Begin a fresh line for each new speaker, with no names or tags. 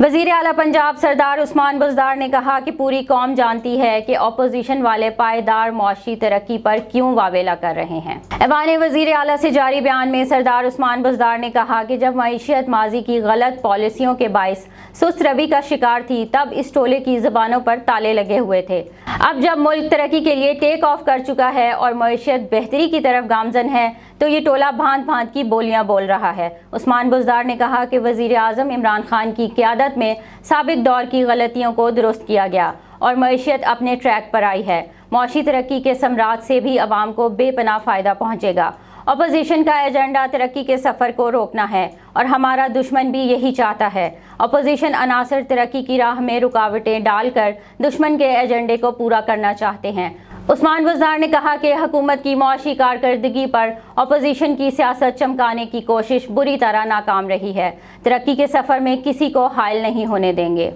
वजीर आला पंजाब सरदार उस्मान बुज़दार ने कहा कि पूरी कौम जानती है कि अपोजिशन वाले पायदार मुआशी तरक्की पर क्यों वावेला कर रहे हैं। ऐवान वजीर आला से जारी बयान में सरदार उस्मान बुज़दार ने कहा कि जब मईशत माजी की गलत पॉलिसियों के बाइस सुस्त रवि का शिकार थी, तब इस टोले की ज़बानों पर ताले लगे हुए थे। अब जब मुल्क तरक्की के लिए टेक ऑफ कर चुका है और मईशत बेहतरी की तरफ गामजन है, तो ये टोला भांत भांत की बोलियां बोल रहा है। उस्मान बुज़दार ने कहा कि वज़ीर आज़म इमरान खान की क़यादत में साबिक दौर की गलतियों को दुरुस्त किया गया और मईशत अपने ट्रैक पर आई है। मुआशी तरक्की के समराज से भी अवाम को बेपनाह फ़ायदा पहुँचेगा। अपोजिशन का एजेंडा तरक्की के सफ़र को रोकना है और हमारा दुश्मन भी यही चाहता है। अपोजिशन अनासर तरक्की की राह में रुकावटें डालकर दुश्मन के एजेंडे को पूरा करना चाहते हैं। उस्मान बुज़दार ने कहा कि हुकूमत की मुआशी कारकर्दगी पर अपोजिशन की सियासत चमकाने की कोशिश बुरी तरह नाकाम रही है। तरक्की के सफ़र में किसी को हायल नहीं होने देंगे।